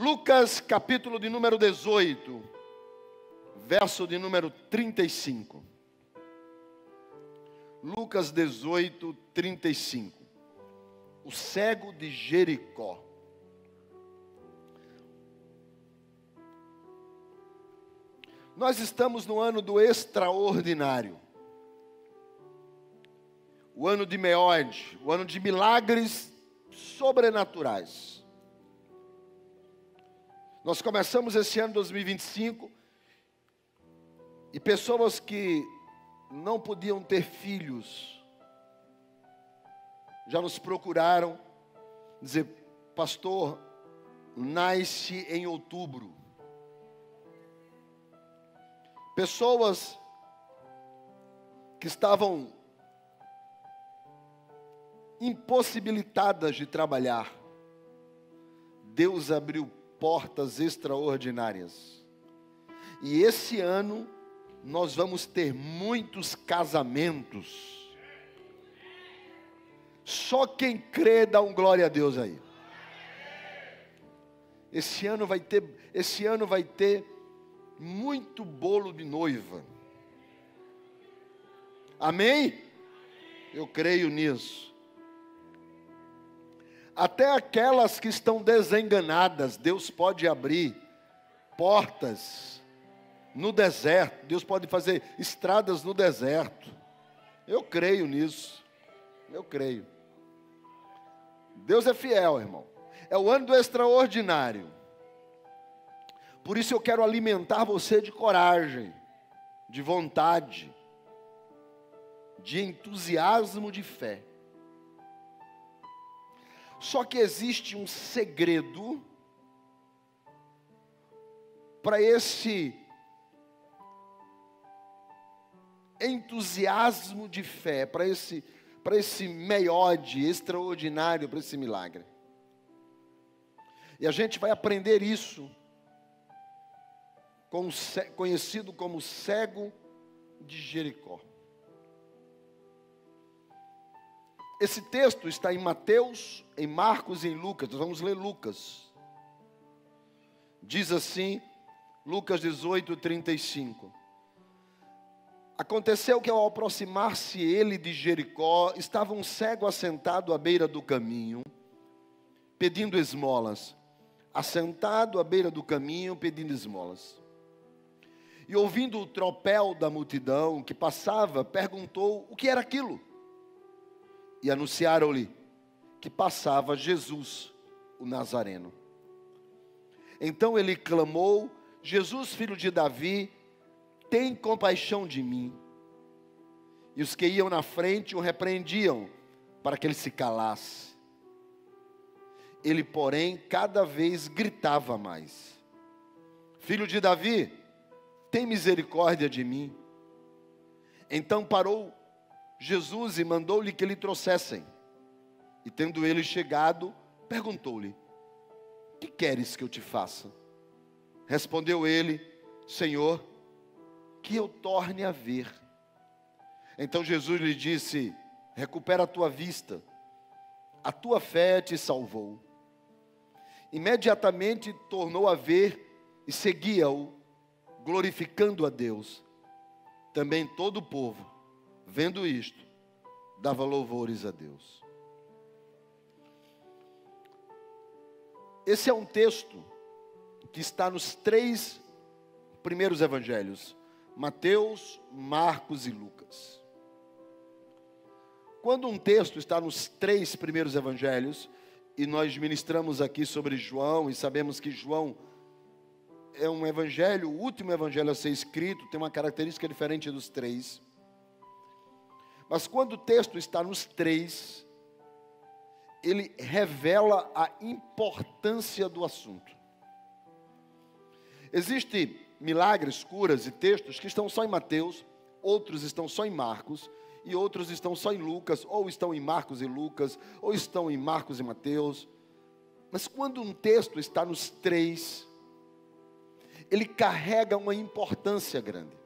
Lucas, capítulo de número 18, verso de número 35. Lucas 18, 35. O cego de Jericó. Nós estamos no ano do extraordinário. O ano de Meode, o ano de milagres sobrenaturais. Nós começamos esse ano 2025 e pessoas que não podiam ter filhos já nos procuraram, dizer: pastor, nasce em outubro. Pessoas que estavam impossibilitadas de trabalhar, Deus abriu portas extraordinárias. E esse ano nós vamos ter muitos casamentos. Só quem crê dá um glória a Deus aí. Esse ano vai ter muito bolo de noiva. Amém? Eu creio nisso. Até aquelas que estão desenganadas, Deus pode abrir portas no deserto. Deus pode fazer estradas no deserto. Eu creio nisso. Eu creio. Deus é fiel, irmão. É o ano do extraordinário. Por isso eu quero alimentar você de coragem, de vontade, de entusiasmo, de fé. Só que existe um segredo para esse entusiasmo de fé, para esse Meode extraordinário, para esse milagre. E a gente vai aprender isso, conhecido como cego de Jericó. Esse texto está em Mateus, em Marcos e em Lucas. Nós vamos ler Lucas. Diz assim, Lucas 18, 35. Aconteceu que ao aproximar-se ele de Jericó, estava um cego assentado à beira do caminho, pedindo esmolas. Assentado à beira do caminho, pedindo esmolas. E ouvindo o tropel da multidão que passava, perguntou o que era aquilo. E anunciaram-lhe que passava Jesus, o Nazareno. Então ele clamou: Jesus, filho de Davi, tem compaixão de mim. E os que iam na frente o repreendiam, para que ele se calasse. Ele, porém, cada vez gritava mais: Filho de Davi, tem misericórdia de mim. Então parou Jesus e mandou-lhe que lhe trouxessem. E tendo ele chegado, perguntou-lhe: que queres que eu te faça? Respondeu ele: Senhor, que eu torne a ver. Então Jesus lhe disse: recupera a tua vista, a tua fé te salvou. Imediatamente tornou a ver e seguia-o, glorificando a Deus. Também todo o povo, vendo isto, dava louvores a Deus. Esse é um texto que está nos 3 primeiros evangelhos: Mateus, Marcos e Lucas. Quando um texto está nos 3 primeiros evangelhos, e nós ministramos aqui sobre João, e sabemos que João é um evangelho, o último evangelho a ser escrito, tem uma característica diferente dos 3. Mas quando o texto está nos 3, ele revela a importância do assunto. Existem milagres, curas e textos que estão só em Mateus, outros estão só em Marcos, e outros estão só em Lucas, ou estão em Marcos e Lucas, ou estão em Marcos e Mateus. Mas quando um texto está nos 3, ele carrega uma importância grande.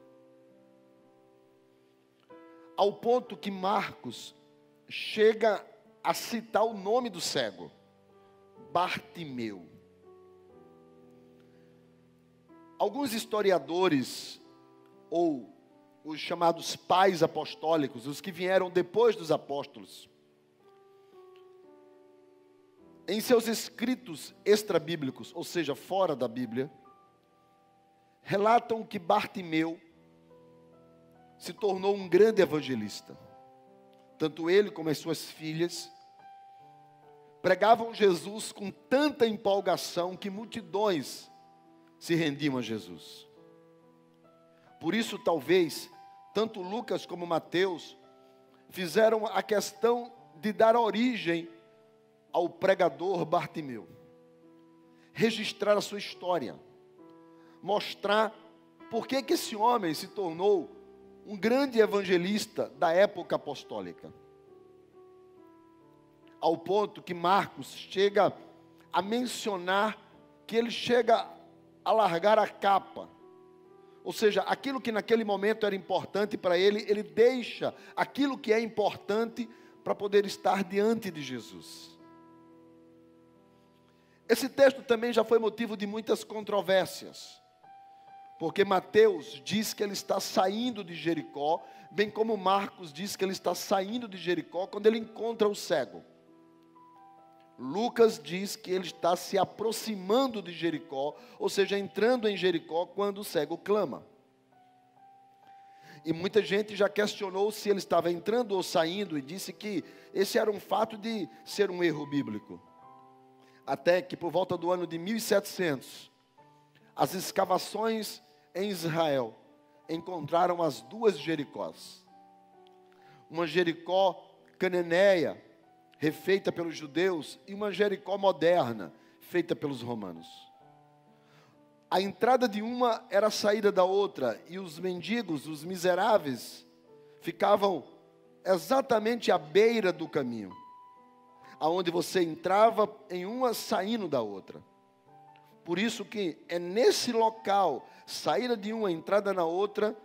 Ao ponto que Marcos chega a citar o nome do cego: Bartimeu. Alguns historiadores, ou os chamados pais apostólicos, os que vieram depois dos apóstolos, em seus escritos extrabíblicos, ou seja, fora da Bíblia, relatam que Bartimeu se tornou um grande evangelista. Tanto ele como as suas filhas pregavam Jesus com tanta empolgação que multidões se rendiam a Jesus. Por isso, talvez, tanto Lucas como Mateus fizeram a questão de dar origem ao pregador Bartimeu, registrar a sua história, mostrar por que esse homem se tornou um grande evangelista da época apostólica. Ao ponto que Marcos chega a mencionar que ele chega a largar a capa. Ou seja, aquilo que naquele momento era importante para ele, ele deixa aquilo que é importante para poder estar diante de Jesus. Esse texto também já foi motivo de muitas controvérsias, porque Mateus diz que ele está saindo de Jericó, bem como Marcos diz que ele está saindo de Jericó quando ele encontra o cego. Lucas diz que ele está se aproximando de Jericó, ou seja, entrando em Jericó quando o cego clama. E muita gente já questionou se ele estava entrando ou saindo e disse que esse era um fato de ser um erro bíblico. Até que por volta do ano de 1700, as escavações em Israel encontraram as duas Jericós. Uma Jericó cananeia, refeita pelos judeus, e uma Jericó moderna, feita pelos romanos. A entrada de uma era a saída da outra, e os mendigos, os miseráveis, ficavam exatamente à beira do caminho, aonde você entrava em uma, saindo da outra. Por isso que é nesse local, saída de uma, entrada na outra,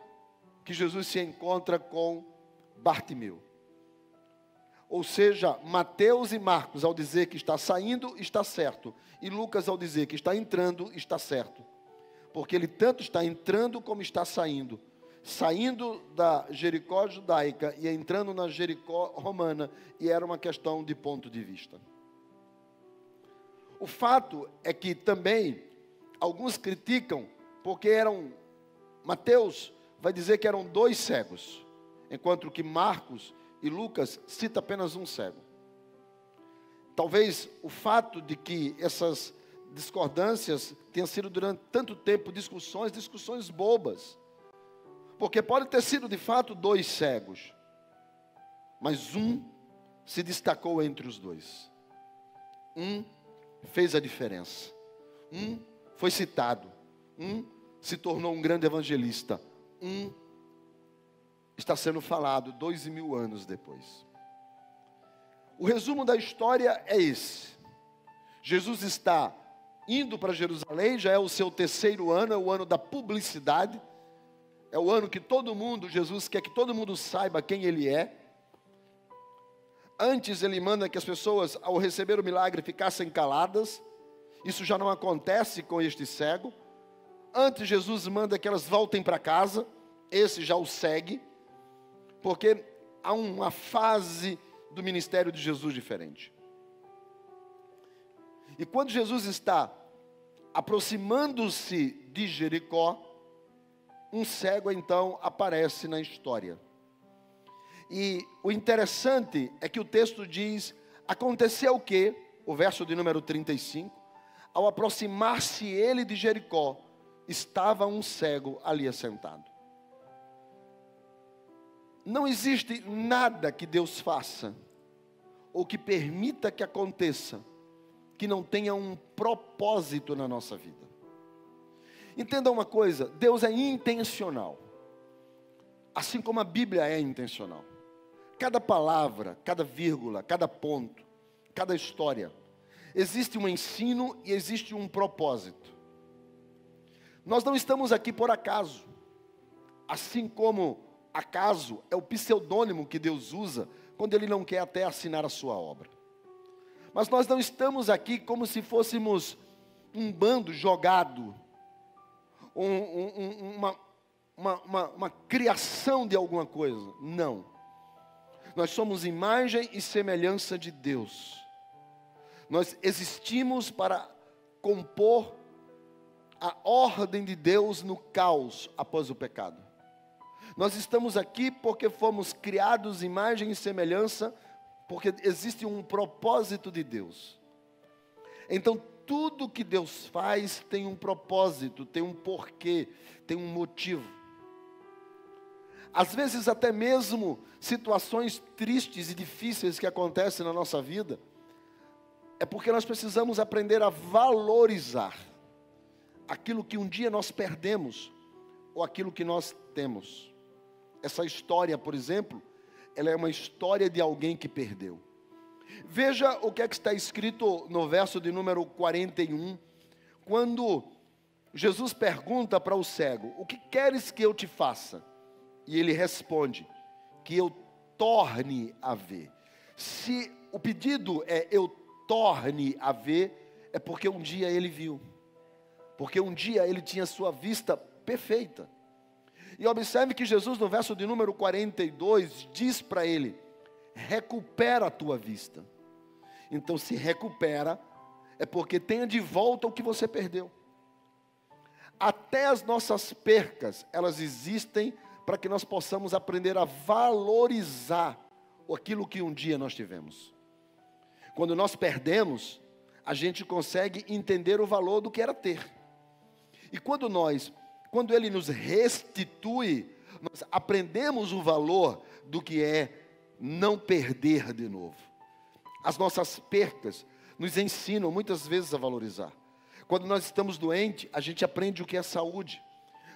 que Jesus se encontra com Bartimeu. Ou seja, Mateus e Marcos, ao dizer que está saindo, está certo. E Lucas, ao dizer que está entrando, está certo. Porque ele tanto está entrando como está saindo. Saindo da Jericó judaica e entrando na Jericó romana. E era uma questão de ponto de vista. O fato é que também alguns criticam, porque Mateus vai dizer que eram dois cegos, enquanto que Marcos e Lucas cita apenas um cego. Talvez o fato de que essas discordâncias tenham sido durante tanto tempo discussões bobas. Porque pode ter sido de fato dois cegos, mas um se destacou entre os dois. Um fez a diferença. Um foi citado. Um se tornou um grande evangelista. Um está sendo falado 2000 anos depois. O resumo da história é esse. Jesus está indo para Jerusalém, já é o seu terceiro ano, é o ano da publicidade. É o ano que Jesus quer que todo mundo saiba quem ele é. Antes ele manda que as pessoas, ao receber o milagre, ficassem caladas. Isso já não acontece com este cego. Antes Jesus manda que elas voltem para casa. Esse já o segue. Porque há uma fase do ministério de Jesus diferente. E quando Jesus está aproximando-se de Jericó, um cego então aparece na história. E o interessante é que o texto diz: aconteceu o quê? O verso de número 35. Ao aproximar-se ele de Jericó, estava um cego ali assentado. Não existe nada que Deus faça, ou que permita que aconteça, que não tenha um propósito na nossa vida. Entenda uma coisa, Deus é intencional, assim como a Bíblia é intencional. Cada palavra, cada vírgula, cada ponto, cada história, existe um ensino e existe um propósito. Nós não estamos aqui por acaso, assim como acaso é o pseudônimo que Deus usa quando Ele não quer até assinar a sua obra. Mas nós não estamos aqui como se fôssemos um bando jogado, uma criação de alguma coisa. Não. Nós somos imagem e semelhança de Deus. Nós existimos para compor a ordem de Deus no caos após o pecado. Nós estamos aqui porque fomos criados imagem e semelhança, porque existe um propósito de Deus. Então, tudo que Deus faz tem um propósito, tem um porquê, tem um motivo. Às vezes até mesmo situações tristes e difíceis que acontecem na nossa vida, é porque nós precisamos aprender a valorizar aquilo que um dia nós perdemos, ou aquilo que nós temos. Essa história, por exemplo, ela é uma história de alguém que perdeu. Veja o que é que está escrito no verso de número 41, quando Jesus pergunta para o cego: o que queres que eu te faça? E ele responde: que eu torne a ver. Se o pedido é eu torne a ver, é porque um dia ele viu. Porque um dia ele tinha sua vista perfeita. E observe que Jesus, no verso de número 42, diz para ele: recupera a tua vista. Então, se recupera, é porque tenha de volta o que você perdeu. Até as nossas percas, elas existem para que nós possamos aprender a valorizar aquilo que um dia nós tivemos. Quando nós perdemos, a gente consegue entender o valor do que era ter. E quando Ele nos restitui, nós aprendemos o valor do que é não perder de novo. As nossas percas nos ensinam muitas vezes a valorizar. Quando nós estamos doentes, a gente aprende o que é saúde.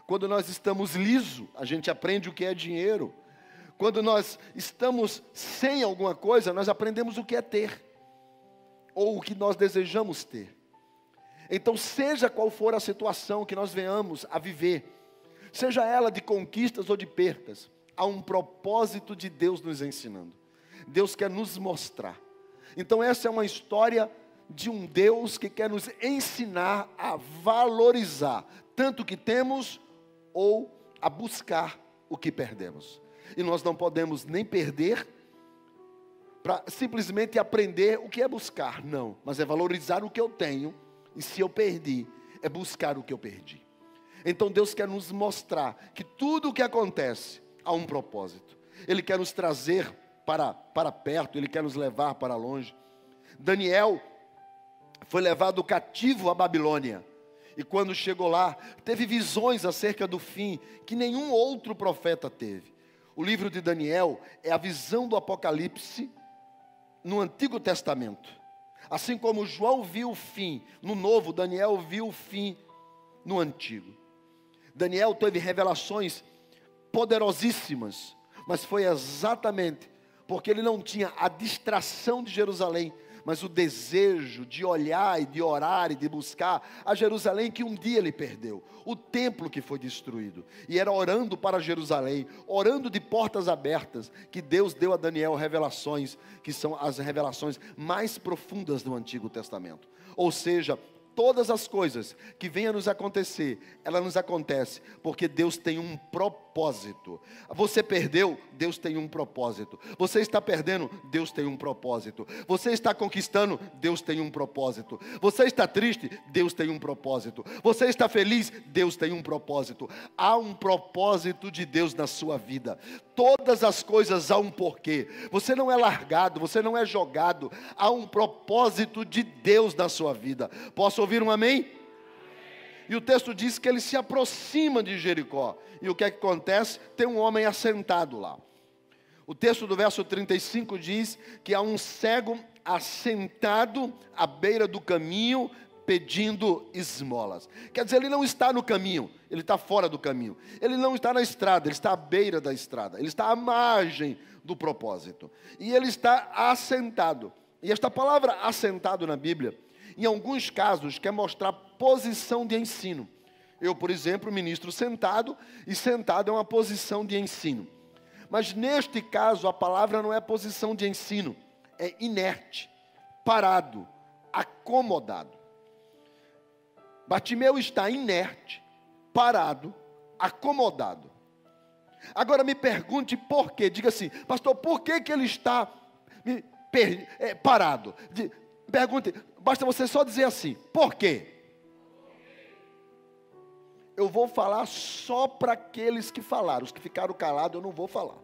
Quando nós estamos liso, a gente aprende o que é dinheiro. Quando nós estamos sem alguma coisa, nós aprendemos o que é ter, ou o que nós desejamos ter. Então, seja qual for a situação que nós venhamos a viver, seja ela de conquistas ou de percas, há um propósito de Deus nos ensinando. Deus quer nos mostrar. Então, essa é uma história de um Deus que quer nos ensinar a valorizar tanto o que temos ou a buscar o que perdemos. E nós não podemos nem perder para simplesmente aprender o que é buscar, não, mas é valorizar o que eu tenho. E se eu perdi, é buscar o que eu perdi. Então Deus quer nos mostrar que tudo o que acontece há um propósito. Ele quer nos trazer para perto, Ele quer nos levar para longe. Daniel foi levado cativo à Babilônia. E quando chegou lá, teve visões acerca do fim que nenhum outro profeta teve. O livro de Daniel é a visão do Apocalipse no Antigo Testamento. Assim como João viu o fim no Novo, Daniel viu o fim no Antigo. Daniel teve revelações poderosíssimas, mas foi exatamente porque ele não tinha a distração de Jerusalém, mas o desejo de olhar e de orar e de buscar a Jerusalém que um dia ele perdeu, o templo que foi destruído. E era orando para Jerusalém, orando de portas abertas, que Deus deu a Daniel revelações, que são as revelações mais profundas do Antigo Testamento. Ou seja, todas as coisas que venham a nos acontecer, ela nos acontece porque Deus tem um propósito. Você perdeu, Deus tem um propósito. Você está perdendo, Deus tem um propósito. Você está conquistando, Deus tem um propósito. Você está triste, Deus tem um propósito. Você está feliz, Deus tem um propósito. Há um propósito de Deus na sua vida. Todas as coisas há um porquê. Você não é largado, você não é jogado. Há um propósito de Deus na sua vida. Posso ouvir um amém? E o texto diz que ele se aproxima de Jericó. E o que é que acontece? Tem um homem assentado lá. O texto do verso 35 diz que há um cego assentado à beira do caminho, pedindo esmolas. Quer dizer, ele não está no caminho, ele está fora do caminho. Ele não está na estrada, ele está à beira da estrada. Ele está à margem do propósito. E ele está assentado. E esta palavra assentado na Bíblia, em alguns casos, quer mostrar posição de ensino. Eu, por exemplo, ministro sentado, e sentado é uma posição de ensino. Mas neste caso, a palavra não é posição de ensino, é inerte, parado, acomodado. Bartimeu está inerte, parado, acomodado. Agora me pergunte por quê. Diga assim, pastor, por que ele está parado? Pergunte, basta você só dizer assim, por quê? Eu vou falar só para aqueles que falaram. Os que ficaram calados eu não vou falar.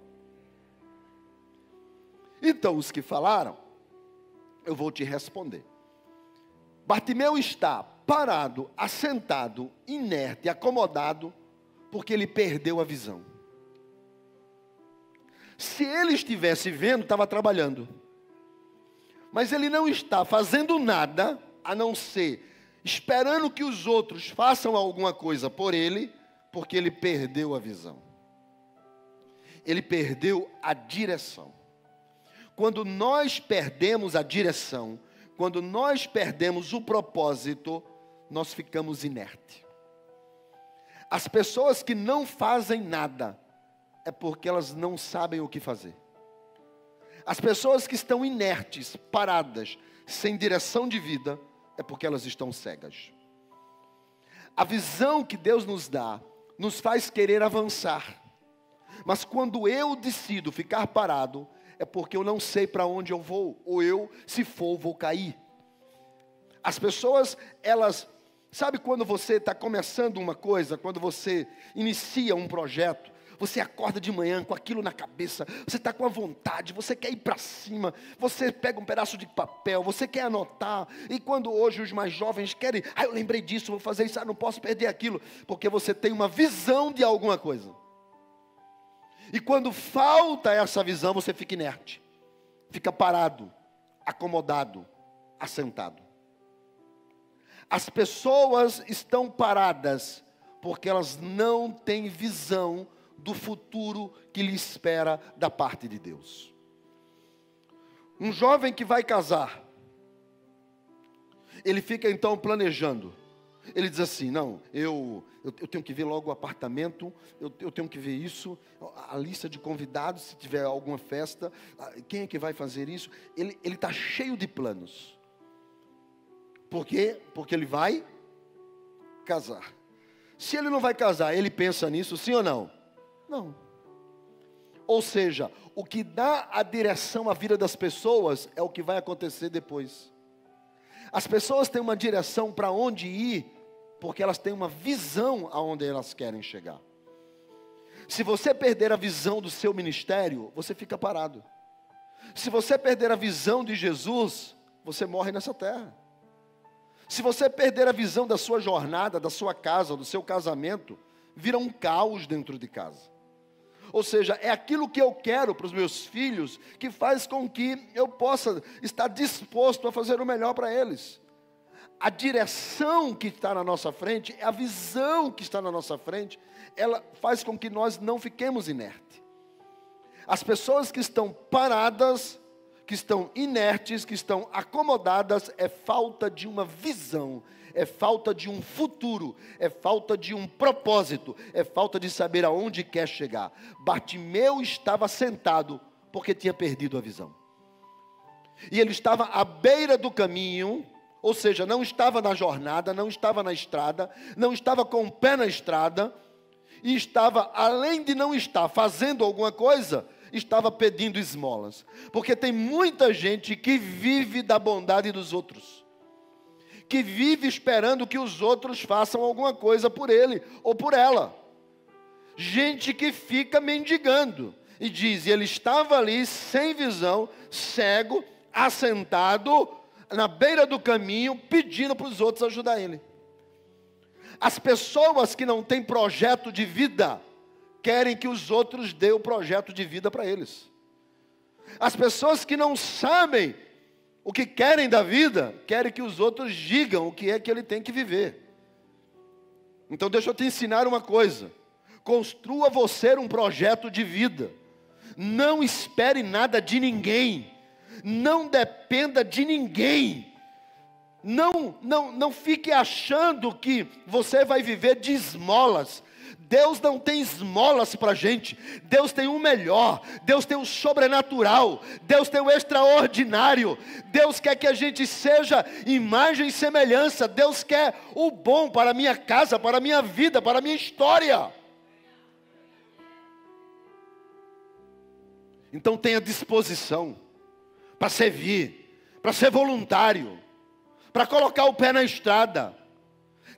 Então os que falaram, eu vou te responder. Bartimeu está parado, assentado, inerte, acomodado, porque ele perdeu a visão. Se ele estivesse vendo, estava trabalhando. Mas ele não está fazendo nada, a não ser esperando que os outros façam alguma coisa por ele, porque ele perdeu a visão. Ele perdeu a direção. Quando nós perdemos a direção, quando nós perdemos o propósito, nós ficamos inertes. As pessoas que não fazem nada, é porque elas não sabem o que fazer. As pessoas que estão inertes, paradas, sem direção de vida, é porque elas estão cegas. A visão que Deus nos dá, nos faz querer avançar. Mas quando eu decido ficar parado, é porque eu não sei para onde eu vou, ou eu, se for, vou cair. As pessoas, elas, sabe quando você está começando uma coisa, quando você inicia um projeto, você acorda de manhã com aquilo na cabeça, você está com a vontade, você quer ir para cima, você pega um pedaço de papel, você quer anotar, e quando hoje os mais jovens querem, eu lembrei disso, vou fazer isso, não posso perder aquilo, porque você tem uma visão de alguma coisa. E quando falta essa visão, você fica inerte, fica parado, acomodado, assentado. As pessoas estão paradas, porque elas não têm visão do futuro que lhe espera da parte de Deus. Um jovem que vai casar, ele fica então planejando. Ele diz assim, não, eu tenho que ver logo o apartamento, eu tenho que ver isso, a lista de convidados, se tiver alguma festa, quem é que vai fazer isso? Ele está cheio de planos. Por quê? Porque ele vai casar. Se ele não vai casar, ele pensa nisso, sim ou não? Não. Ou seja, o que dá a direção à vida das pessoas é o que vai acontecer depois. As pessoas têm uma direção para onde ir, porque elas têm uma visão aonde elas querem chegar. Se você perder a visão do seu ministério, você fica parado. Se você perder a visão de Jesus, você morre nessa terra. Se você perder a visão da sua jornada, da sua casa, do seu casamento, vira um caos dentro de casa. Ou seja, é aquilo que eu quero para os meus filhos que faz com que eu possa estar disposto a fazer o melhor para eles. A direção que está na nossa frente, a visão que está na nossa frente, ela faz com que nós não fiquemos inertes. As pessoas que estão paradas, que estão inertes, que estão acomodadas, é falta de uma visão, é falta de um futuro, é falta de um propósito, é falta de saber aonde quer chegar. Bartimeu estava sentado porque tinha perdido a visão. E ele estava à beira do caminho, ou seja, não estava na jornada, não estava na estrada, não estava com o pé na estrada, e estava, além de não estar fazendo alguma coisa, estava pedindo esmolas. Porque tem muita gente que vive da bondade dos outros, que vive esperando que os outros façam alguma coisa por ele ou por ela. Gente que fica mendigando, e diz, ele estava ali sem visão, cego, assentado na beira do caminho, pedindo para os outros ajudar ele. As pessoas que não têm projeto de vida, querem que os outros dêem o projeto de vida para eles. As pessoas que não sabem o que querem da vida, querem que os outros digam o que é que ele tem que viver. Então deixa eu te ensinar uma coisa. Construa você um projeto de vida. Não espere nada de ninguém. Não dependa de ninguém. Não fique achando que você vai viver de esmolas. Deus não tem esmolas para a gente. Deus tem o melhor. Deus tem o sobrenatural. Deus tem o extraordinário. Deus quer que a gente seja imagem e semelhança. Deus quer o bom para a minha casa, para a minha vida, para a minha história. Então tenha disposição para servir, para ser voluntário, para colocar o pé na estrada.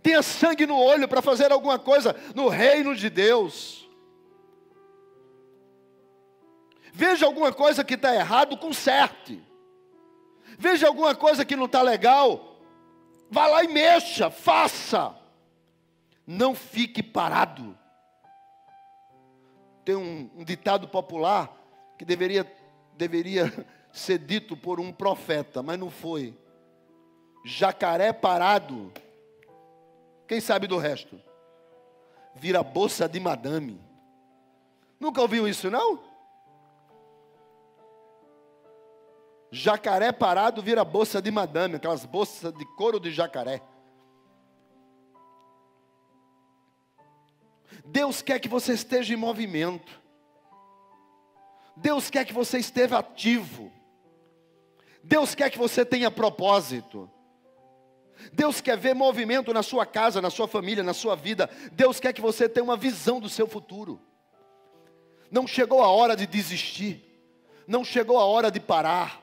Tenha sangue no olho para fazer alguma coisa no reino de Deus. Veja alguma coisa que está errado, conserte. Veja alguma coisa que não está legal, vá lá e mexa, faça. Não fique parado. Tem um ditado popular que deveria ser dito por um profeta, mas não foi. Jacaré parado, quem sabe do resto? Vira bolsa de madame. Nunca ouviu isso, não? Jacaré parado vira bolsa de madame, aquelas bolsas de couro de jacaré. Deus quer que você esteja em movimento. Deus quer que você esteja ativo. Deus quer que você tenha propósito. Deus quer ver movimento na sua casa, na sua família, na sua vida. Deus quer que você tenha uma visão do seu futuro. Não chegou a hora de desistir. Não chegou a hora de parar.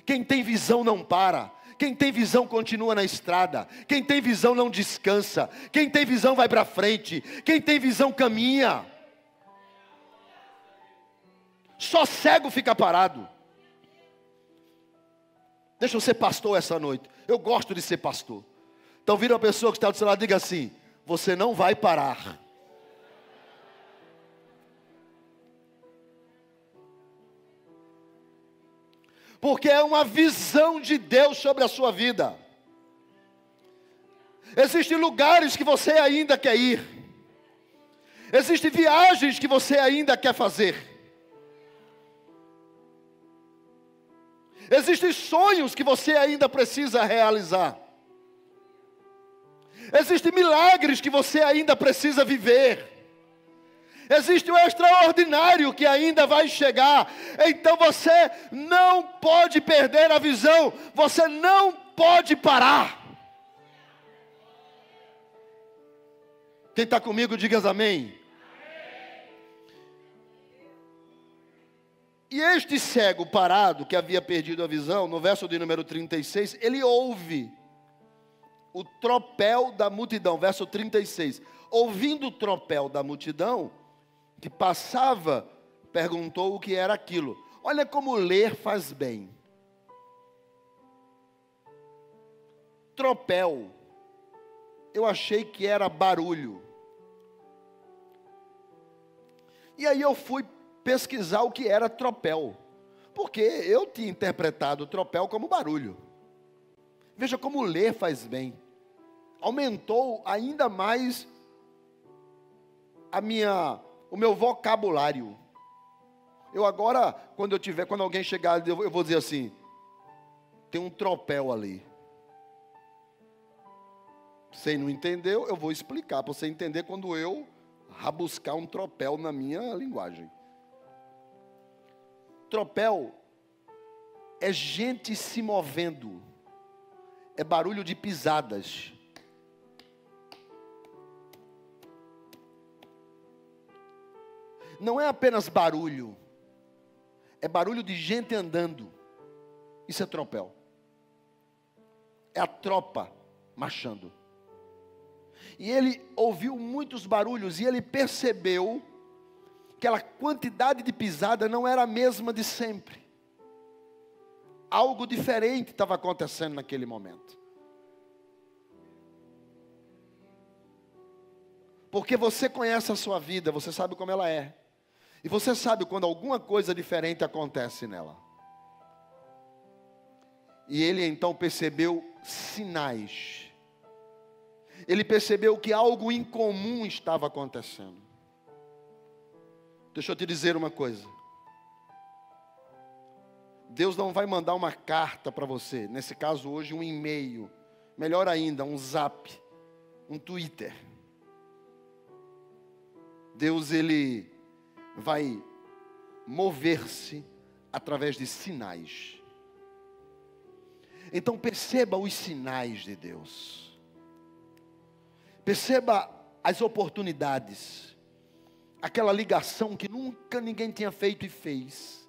Quem tem visão não para. Quem tem visão continua na estrada. Quem tem visão não descansa. Quem tem visão vai para frente. Quem tem visão caminha. Só cego fica parado. Deixa eu ser pastor essa noite. Eu gosto de ser pastor. Então vira uma pessoa que está do seu lado e diga assim: você não vai parar. Porque é uma visão de Deus sobre a sua vida. Existem lugares que você ainda quer ir. Existem viagens que você ainda quer fazer. Existem sonhos que você ainda precisa realizar. Existem milagres que você ainda precisa viver. Existe o extraordinário que ainda vai chegar. Então você não pode perder a visão. Você não pode parar. Quem está comigo, diga amém. E este cego parado, que havia perdido a visão, no verso de número 36, ele ouve o tropel da multidão, verso 36. Ouvindo o tropel da multidão, que passava, perguntou o que era aquilo. Olha como ler faz bem. Tropel, eu achei que era barulho. E aí eu fui pesquisar o que era tropel, porque eu tinha interpretado tropel como barulho. Veja como ler faz bem. Aumentou ainda mais o meu vocabulário. Eu agora, quando alguém chegar, eu vou dizer assim: tem um tropel ali. Você não entendeu? Eu vou explicar para você entender quando eu rabuscar um tropel na minha linguagem. Tropel é gente se movendo, é barulho de pisadas. Não é apenas barulho, é barulho de gente andando. Isso é tropel. É a tropa marchando. E ele ouviu muitos barulhos e ele percebeu que aquela quantidade de pisada não era a mesma de sempre. Algo diferente estava acontecendo naquele momento. Porque você conhece a sua vida, você sabe como ela é. E você sabe quando alguma coisa diferente acontece nela. E ele então percebeu sinais. Ele percebeu que algo incomum estava acontecendo. Deixa eu te dizer uma coisa. Deus não vai mandar uma carta para você. Nesse caso hoje um e-mail. Melhor ainda, um zap. Um Twitter. Deus, Ele vai mover-se através de sinais. Então perceba os sinais de Deus. Perceba as oportunidades. Aquela ligação que nunca ninguém tinha feito e fez.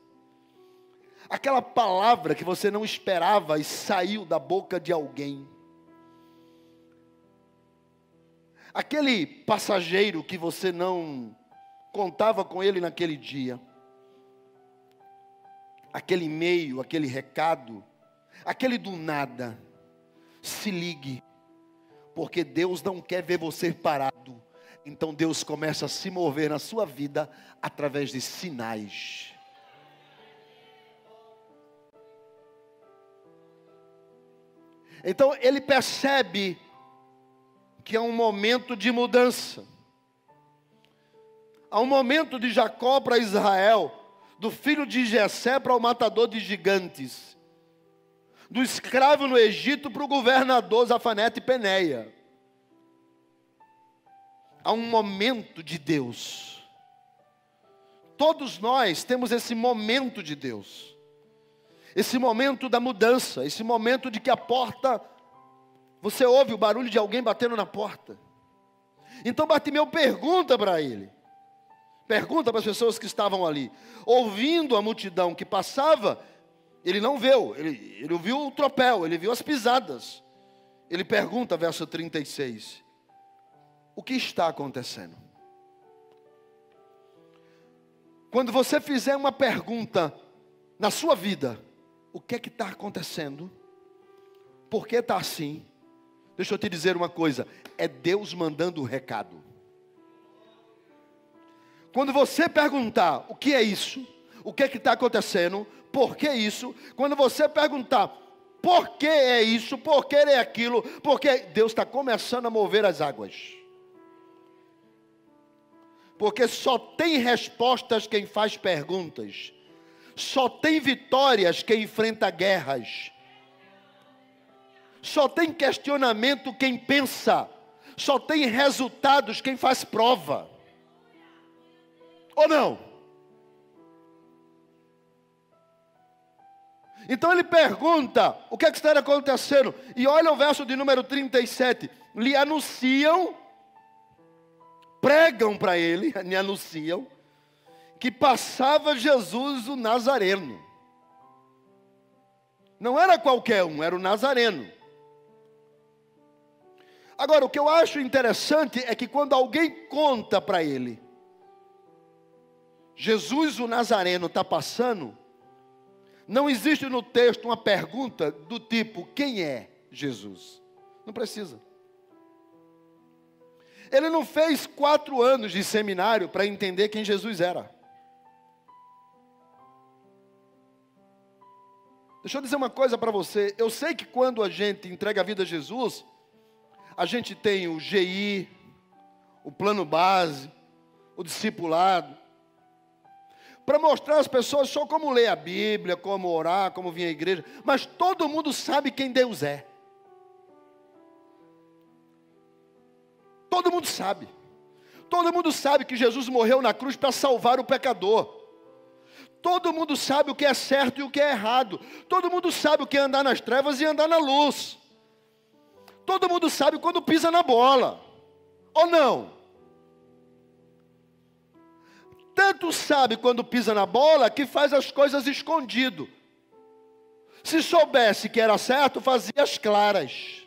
Aquela palavra que você não esperava e saiu da boca de alguém. Aquele passageiro que você não contava com ele naquele dia. Aquele e-mail, aquele recado, aquele do nada. Se ligue, porque Deus não quer ver você parado. Então Deus começa a se mover na sua vida através de sinais. Então ele percebe que é um momento de mudança. Há um momento de Jacó para Israel, do filho de Jessé para o matador de gigantes, do escravo no Egito para o governador Zafanete Peneia. Há um momento de Deus. Todos nós temos esse momento de Deus. Esse momento da mudança, esse momento de que a porta, você ouve o barulho de alguém batendo na porta. Então Bartimeu pergunta para ele. Pergunta para as pessoas que estavam ali. Ouvindo a multidão que passava, ele não viu. Ele ouviu o tropel, ele viu as pisadas. Ele pergunta, verso 36. O que está acontecendo? Quando você fizer uma pergunta na sua vida, o que é que está acontecendo? Por que está assim? Deixa eu te dizer uma coisa, é Deus mandando o recado. Quando você perguntar, o que é isso? O que é que está acontecendo? Por que isso? Quando você perguntar, por que é isso? Por que é aquilo? Porque Deus está começando a mover as águas. Porque só tem respostas quem faz perguntas. Só tem vitórias quem enfrenta guerras. Só tem questionamento quem pensa. Só tem resultados quem faz prova. Ou não? Então ele pergunta, o que é que está acontecendo? E olha o verso de número 37. Lhe anunciam, pregam para ele, lhe anunciam, que passava Jesus o Nazareno. Não era qualquer um, era o Nazareno. Agora, o que eu acho interessante é que quando alguém conta para ele, Jesus o Nazareno está passando, não existe no texto uma pergunta do tipo, quem é Jesus? Não precisa. Ele não fez 4 anos de seminário para entender quem Jesus era. Deixa eu dizer uma coisa para você. Eu sei que quando a gente entrega a vida a Jesus, a gente tem o GI, o plano base, o discipulado, para mostrar às pessoas só como ler a Bíblia, como orar, como vir à igreja. Mas todo mundo sabe quem Deus é. Todo mundo sabe. Todo mundo sabe que Jesus morreu na cruz para salvar o pecador. Todo mundo sabe o que é certo e o que é errado. Todo mundo sabe o que é andar nas trevas e andar na luz. Todo mundo sabe quando pisa na bola. Ou não? Tanto sabe quando pisa na bola que faz as coisas escondido. Se soubesse que era certo, fazia as claras.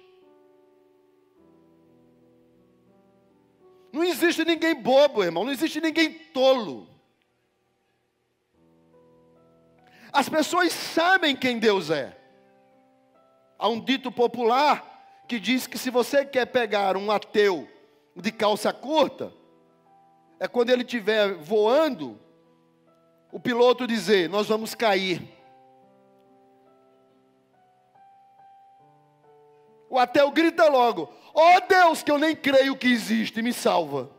Não existe ninguém bobo, irmão. Não existe ninguém tolo. As pessoas sabem quem Deus é. Há um dito popular que diz que se você quer pegar um ateu de calça curta, é quando ele estiver voando, o piloto dizer, nós vamos cair. O ateu grita logo, ó Deus, que eu nem creio que existe, me salva.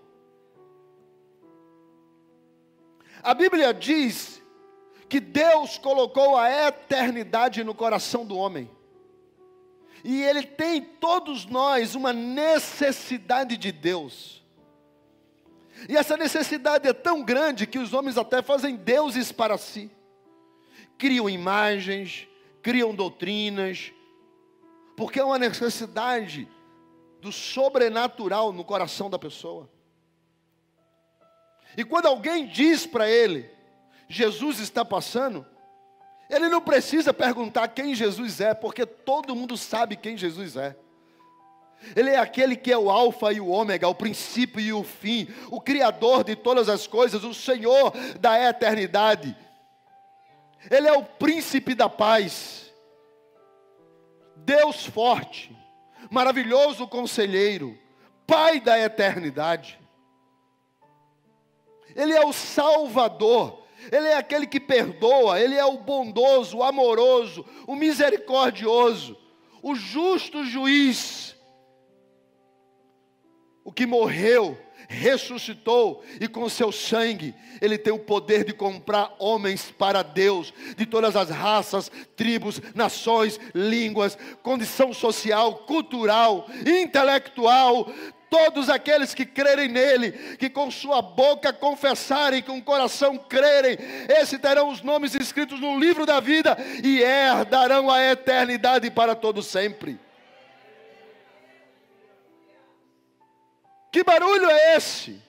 A Bíblia diz que Deus colocou a eternidade no coração do homem. E Ele tem, todos nós, uma necessidade de Deus. E essa necessidade é tão grande que os homens até fazem deuses para si. Criam imagens, criam doutrinas, porque é uma necessidade do sobrenatural no coração da pessoa. E quando alguém diz para ele, Jesus está passando, ele não precisa perguntar quem Jesus é, porque todo mundo sabe quem Jesus é. Ele é aquele que é o alfa e o ômega, o princípio e o fim, o criador de todas as coisas, o Senhor da eternidade. Ele é o príncipe da paz, Deus forte, maravilhoso conselheiro, Pai da eternidade. Ele é o Salvador, Ele é aquele que perdoa, Ele é o bondoso, o amoroso, o misericordioso, o justo juiz, o que morreu, ressuscitou e com seu sangue Ele tem o poder de comprar homens para Deus, de todas as raças, tribos, nações, línguas, condição social, cultural, intelectual. Todos aqueles que crerem nele, que com sua boca confessarem, com o coração crerem, esses terão os nomes escritos no livro da vida e herdarão a eternidade para todo sempre. Que barulho é esse?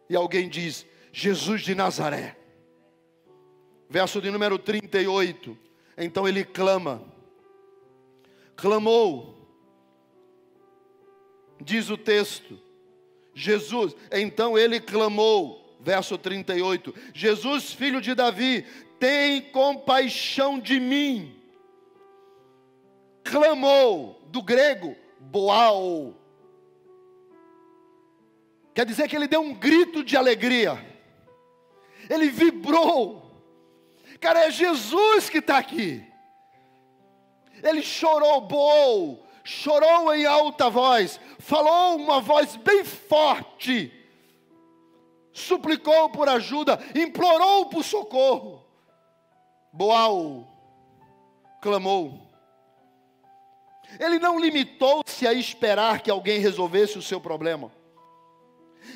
E alguém diz, Jesus de Nazaré. Verso de número 38. Então ele clama. Clamou. Diz o texto. Jesus, então ele clamou. Verso 38. Jesus, filho de Davi, tem compaixão de mim. Clamou, do grego, boal. Quer dizer que ele deu um grito de alegria. Ele vibrou. Cara, é Jesus que está aqui. Ele chorou, boou, chorou em alta voz, falou uma voz bem forte, suplicou por ajuda, implorou por socorro. Boal, clamou. Ele não limitou-se a esperar que alguém resolvesse o seu problema.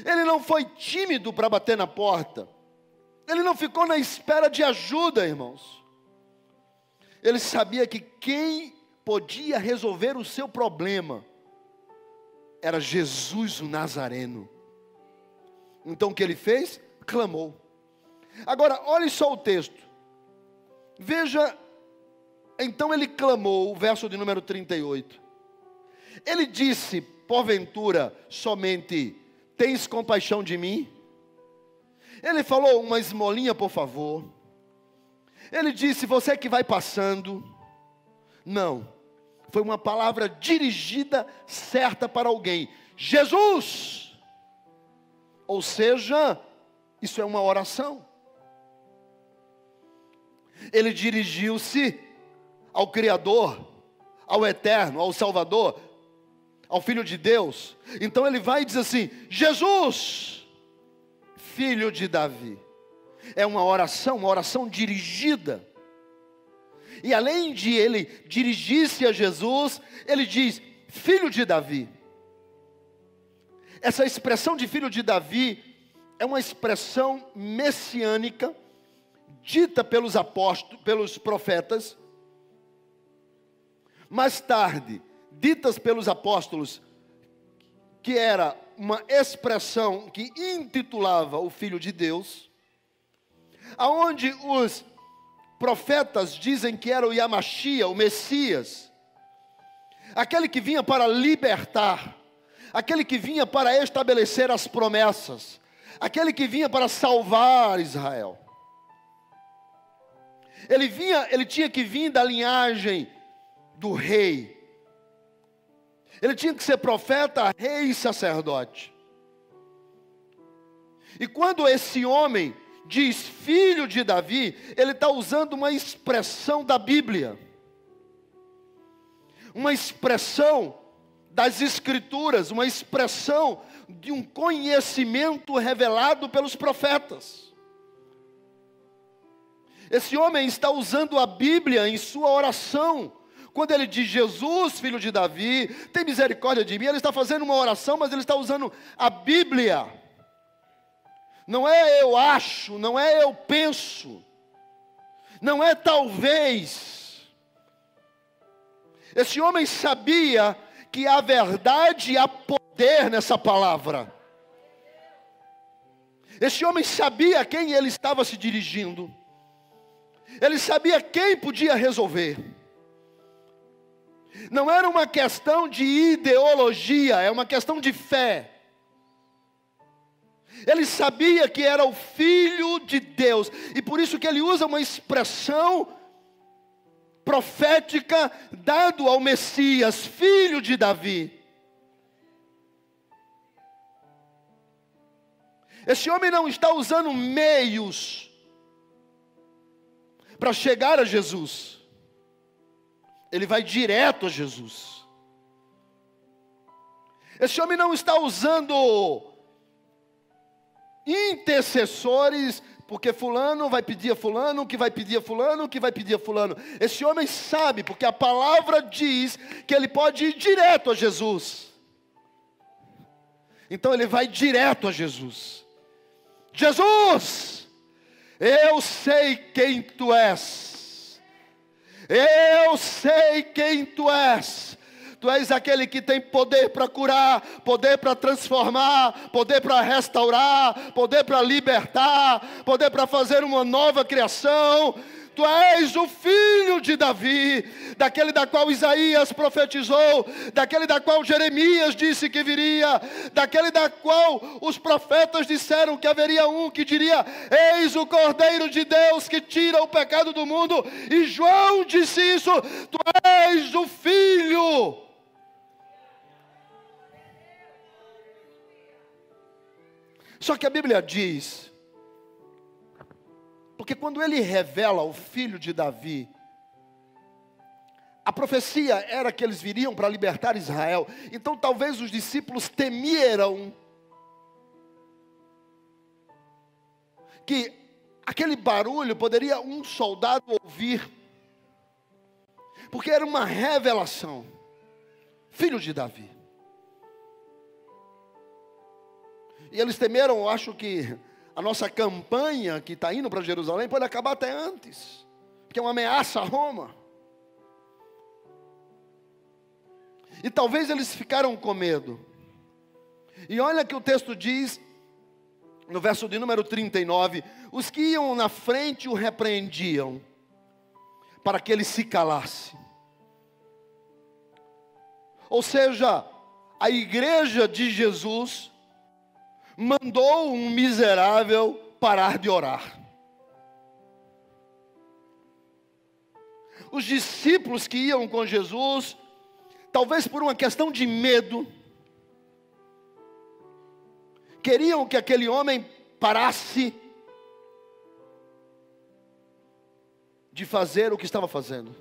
Ele não foi tímido para bater na porta. Ele não ficou na espera de ajuda, irmãos. Ele sabia que quem podia resolver o seu problema era Jesus o Nazareno. Então o que ele fez? Clamou. Agora, olhe só o texto. Veja, então ele clamou, o verso de número 38. Ele disse, porventura, somente... Tens compaixão de mim? Ele falou, uma esmolinha, por favor. Ele disse, você que vai passando. Não, foi uma palavra dirigida, certa para alguém. Jesus! Ou seja, isso é uma oração. Ele dirigiu-se ao Criador, ao Eterno, ao Salvador, ao Filho de Deus. Então ele vai e diz assim, Jesus, filho de Davi. É uma oração dirigida. E além de ele dirigir-se a Jesus, ele diz, filho de Davi. Essa expressão de filho de Davi é uma expressão messiânica, dita pelos apóstolos, pelos profetas. Mais tarde, ditas pelos apóstolos, que era uma expressão que intitulava o Filho de Deus, aonde os profetas dizem que era o Yamashia, o Messias, aquele que vinha para libertar, aquele que vinha para estabelecer as promessas, aquele que vinha para salvar Israel. Ele tinha que vir da linhagem do rei. Ele tinha que ser profeta, rei e sacerdote. E quando esse homem diz filho de Davi, ele está usando uma expressão da Bíblia. Uma expressão das Escrituras, uma expressão de um conhecimento revelado pelos profetas. Esse homem está usando a Bíblia em sua oração, Quando ele diz Jesus, filho de Davi, tem misericórdia de mim, ele está fazendo uma oração, mas ele está usando a Bíblia. Não é eu acho, não é eu penso, não é talvez. Esse homem sabia que há verdade e há poder nessa palavra. Esse homem sabia a quem ele estava se dirigindo. Ele sabia quem podia resolver. Não era uma questão de ideologia, é uma questão de fé. Ele sabia que era o Filho de Deus, e por isso que ele usa uma expressão profética dado ao Messias, filho de Davi. Esse homem não está usando meios para chegar a Jesus. Ele vai direto a Jesus. Esse homem não está usando intercessores, porque fulano vai pedir a fulano, que vai pedir a fulano, que vai pedir a fulano. Esse homem sabe, porque a palavra diz que ele pode ir direto a Jesus. Então ele vai direto a Jesus. Jesus, eu sei quem tu és. Eu sei quem tu és. Tu és aquele que tem poder para curar, poder para transformar, poder para restaurar, poder para libertar, poder para fazer uma nova criação. Tu és o filho de Davi, daquele da qual Isaías profetizou, daquele da qual Jeremias disse que viria, daquele da qual os profetas disseram que haveria um que diria: eis o Cordeiro de Deus que tira o pecado do mundo. E João disse isso: tu és o filho. Só que a Bíblia diz, porque quando ele revela o filho de Davi, a profecia era que eles viriam para libertar Israel. Então talvez os discípulos temeram que aquele barulho poderia um soldado ouvir, porque era uma revelação. Filho de Davi. E eles temeram, eu acho que a nossa campanha que está indo para Jerusalém pode acabar até antes, porque é uma ameaça a Roma. E talvez eles ficaram com medo. E olha que o texto diz, no verso de número 39, os que iam na frente o repreendiam, para que ele se calasse. Ou seja, a igreja de Jesus mandou um miserável parar de orar. Os discípulos que iam com Jesus, talvez por uma questão de medo, queriam que aquele homem parasse de fazer o que estava fazendo.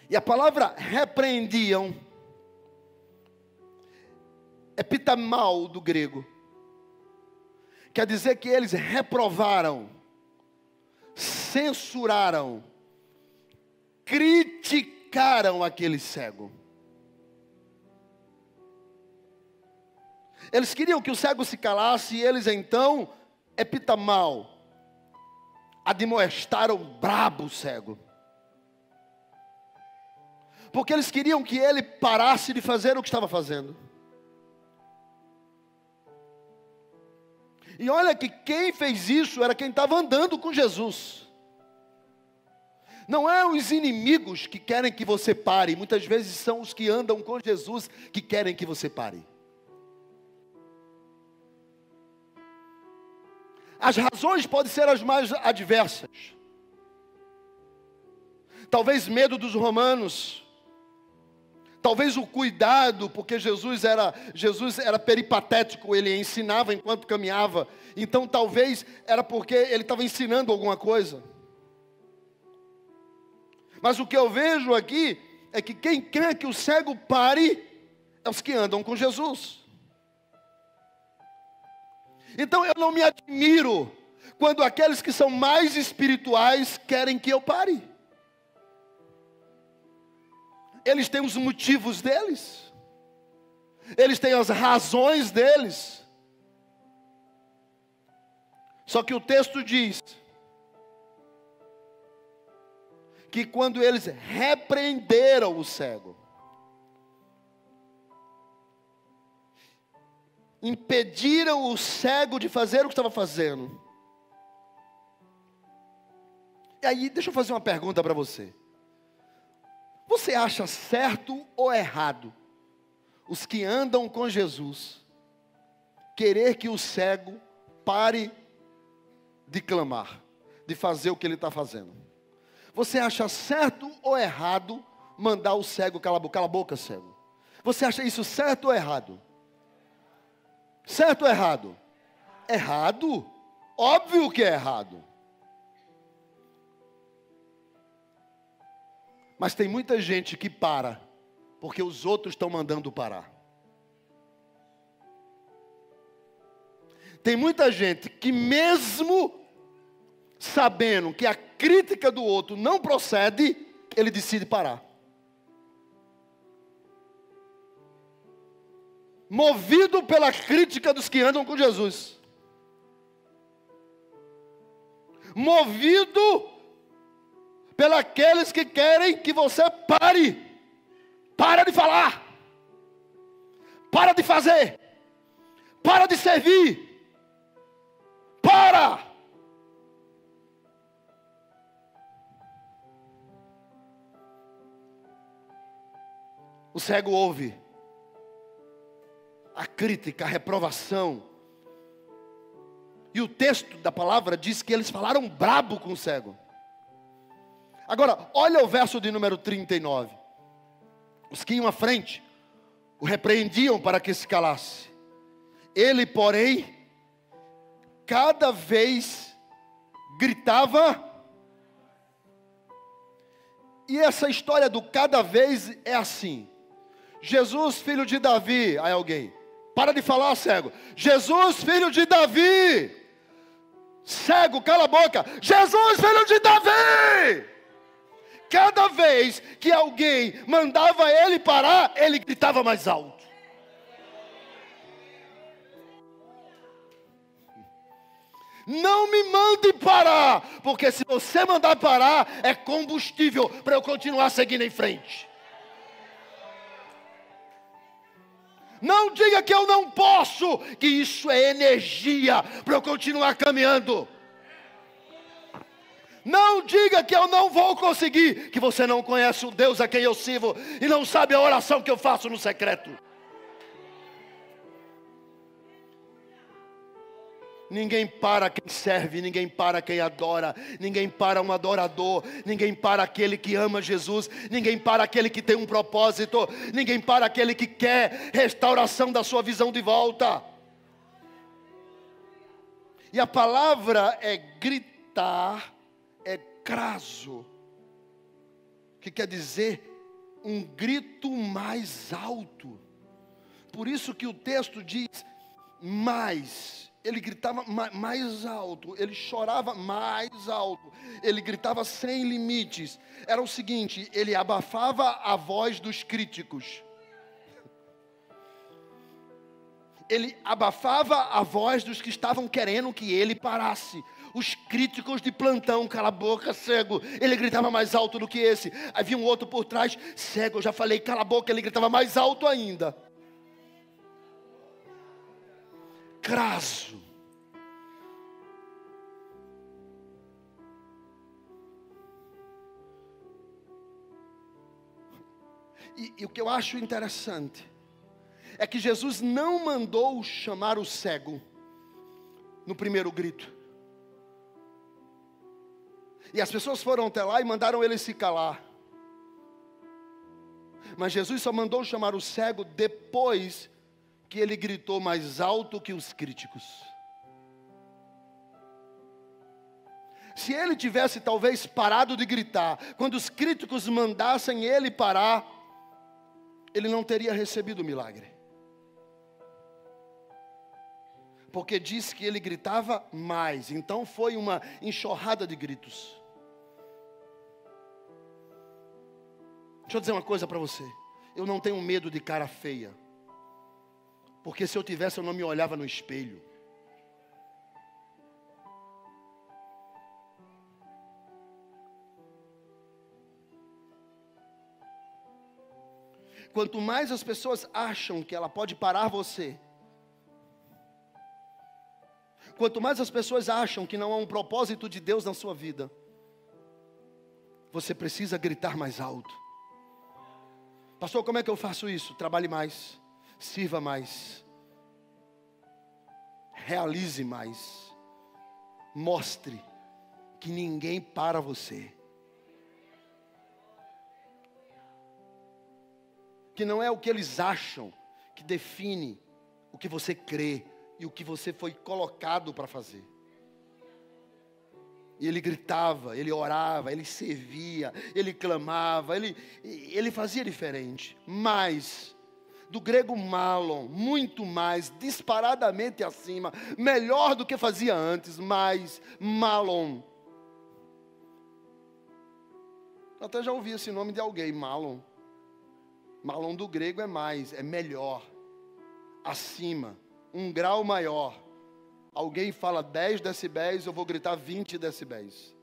E a palavra repreendiam epitamau do grego, quer dizer que eles reprovaram, censuraram, criticaram aquele cego. Eles queriam que o cego se calasse e eles então, epitamau, admoestaram brabo o cego. Porque eles queriam que ele parasse de fazer o que estava fazendo. E olha que quem fez isso era quem estava andando com Jesus. Não é os inimigos que querem que você pare. Muitas vezes são os que andam com Jesus que querem que você pare. As razões podem ser as mais adversas. Talvez medo dos romanos. Talvez o cuidado, porque Jesus era peripatético, ele ensinava enquanto caminhava. Então talvez era porque ele estava ensinando alguma coisa. Mas o que eu vejo aqui é que quem quer que o cego pare é os que andam com Jesus. Então eu não me admiro quando aqueles que são mais espirituais querem que eu pare. Eles têm os motivos deles. Eles têm as razões deles. Só que o texto diz que quando eles repreenderam o cego, impediram o cego de fazer o que estava fazendo. E aí, deixa eu fazer uma pergunta para você. Você acha certo ou errado os que andam com Jesus querer que o cego pare de clamar, de fazer o que ele está fazendo? Você acha certo ou errado mandar o cego cala a boca, cego? Você acha isso certo ou errado? Certo ou errado? Errado? Óbvio que é errado. Mas tem muita gente que para, porque os outros estão mandando parar. Tem muita gente que mesmo sabendo que a crítica do outro não procede, ele decide parar. Movido pela crítica dos que andam com Jesus. Movido pelos que querem que você pare. Para de falar. Para de fazer. Para de servir. Para. O cego ouve a crítica, a reprovação. E o texto da palavra diz que eles falaram brabo com o cego. Agora, olha o verso de número 39. Os que iam à frente o repreendiam para que se calasse. Ele, porém, cada vez gritava. E essa história do cada vez é assim. Jesus, filho de Davi. Aí alguém, para de falar, cego. Jesus, filho de Davi. Cego, cala a boca. Jesus, filho de Davi. Cada vez que alguém mandava ele parar, ele gritava mais alto. Não me mande parar, porque se você mandar parar, é combustível para eu continuar seguindo em frente. Não diga que eu não posso, que isso é energia para eu continuar caminhando. Não diga que eu não vou conseguir, que você não conhece o Deus a quem eu sirvo e não sabe a oração que eu faço no secreto. Ninguém para quem serve, ninguém para quem adora, ninguém para um adorador, ninguém para aquele que ama Jesus, ninguém para aquele que tem um propósito, ninguém para aquele que quer restauração da sua visão de volta. E a palavra é gritar, é craso, que quer dizer um grito mais alto. Por isso que o texto diz mais. Ele gritava mais alto, ele chorava mais alto, ele gritava sem limites. Era o seguinte, ele abafava a voz dos críticos. Ele abafava a voz dos que estavam querendo que ele parasse. Os críticos de plantão, cala a boca, cego. Ele gritava mais alto do que esse. Havia um outro por trás, cego, eu já falei, cala a boca, ele gritava mais alto ainda. Craso. E o que eu acho interessante é que Jesus não mandou chamar o cego no primeiro grito. E as pessoas foram até lá e mandaram ele se calar. Mas Jesus só mandou chamar o cego depois que ele gritou mais alto que os críticos. Se ele tivesse talvez parado de gritar, quando os críticos mandassem ele parar, ele não teria recebido o milagre. Porque diz que ele gritava mais, então foi uma enxurrada de gritos. Deixa eu dizer uma coisa para você. Eu não tenho medo de cara feia. Porque se eu tivesse, eu não me olhava no espelho. Quanto mais as pessoas acham que ela pode parar você, quanto mais as pessoas acham que não há um propósito de Deus na sua vida, você precisa gritar mais alto. Pastor, como é que eu faço isso? Trabalhe mais, sirva mais, realize mais, mostre que ninguém para você. Que não é o que eles acham que define o que você crê e o que você foi colocado para fazer. E ele gritava, ele orava, ele servia, ele clamava, ele fazia diferente. Mais, do grego malon, muito mais, disparadamente acima, melhor do que fazia antes, mais, malon. Eu até já ouvi esse nome de alguém, malon. Malon do grego é mais, é melhor, acima, um grau maior. Alguém fala 10 decibéis, eu vou gritar 20 decibéis.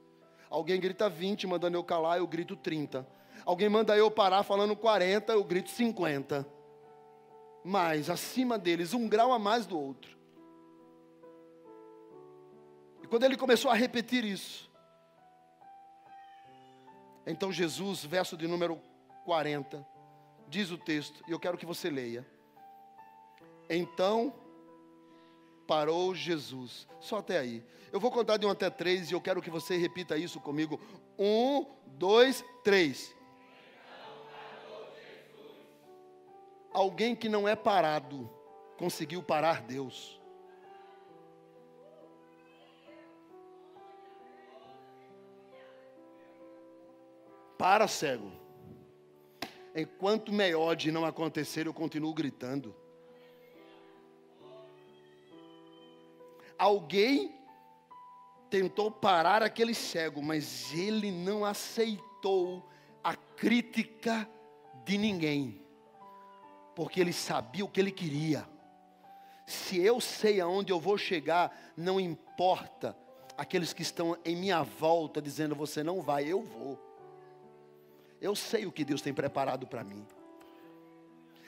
Alguém grita 20, mandando eu calar, eu grito 30. Alguém manda eu parar falando 40, eu grito 50. Mais, acima deles, um grau a mais do outro. E quando ele começou a repetir isso, então Jesus, verso de número 40, diz o texto, e eu quero que você leia. Então parou Jesus. Só até aí. Eu vou contar de 1 até 3 e eu quero que você repita isso comigo. 1, 2, 3. Alguém que não é parado conseguiu parar Deus. Para, cego. Enquanto meode não acontecer, eu continuo gritando. Alguém tentou parar aquele cego, mas ele não aceitou a crítica de ninguém, porque ele sabia o que ele queria. Se eu sei aonde eu vou chegar, não importa aqueles que estão em minha volta dizendo você não vai, eu vou. Eu sei o que Deus tem preparado para mim.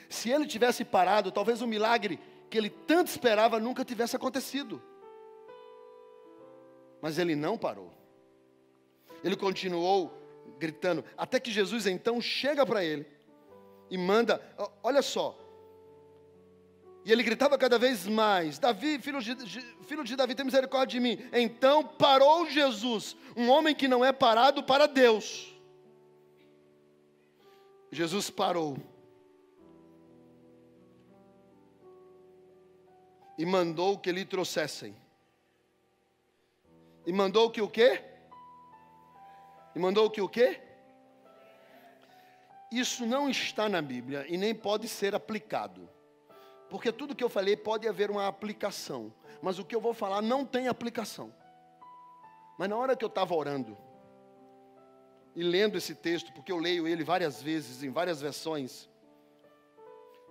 Se ele tivesse parado, talvez o milagre que ele tanto esperava nunca tivesse acontecido. Mas ele não parou. Ele continuou gritando, até que Jesus então chega para ele e manda, olha só. E ele gritava cada vez mais, Davi, filho de Davi, tem misericórdia de mim. Então parou Jesus, um homem que não é parado para Deus. Jesus parou. E mandou que lhe trouxessem. E mandou que o quê? E mandou que o quê? Isso não está na Bíblia e nem pode ser aplicado. Porque tudo que eu falei pode haver uma aplicação. Mas o que eu vou falar não tem aplicação. Mas na hora que eu estava orando e lendo esse texto, porque eu leio ele várias vezes, em várias versões.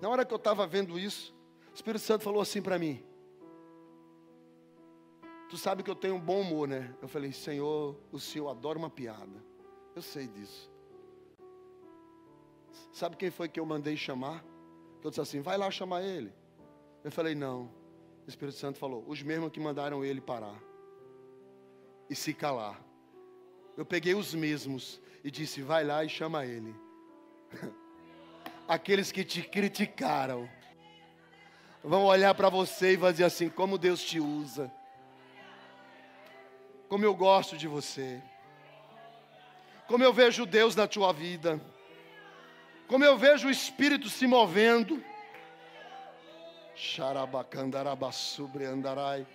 Na hora que eu estava vendo isso, o Espírito Santo falou assim para mim. Tu sabe que eu tenho um bom humor, né? Eu falei, Senhor, o Senhor adora uma piada. Eu sei disso. Sabe quem foi que eu mandei chamar? Eu disse assim, vai lá chamar ele. Eu falei, não. O Espírito Santo falou, os mesmos que mandaram ele parar e se calar. Eu peguei os mesmos e disse, vai lá e chama ele. Aqueles que te criticaram vão olhar para você e vão dizer assim, como Deus te usa. Como eu gosto de você. Como eu vejo Deus na tua vida. Como eu vejo o Espírito se movendo. Xarabacandarabassubreandarai.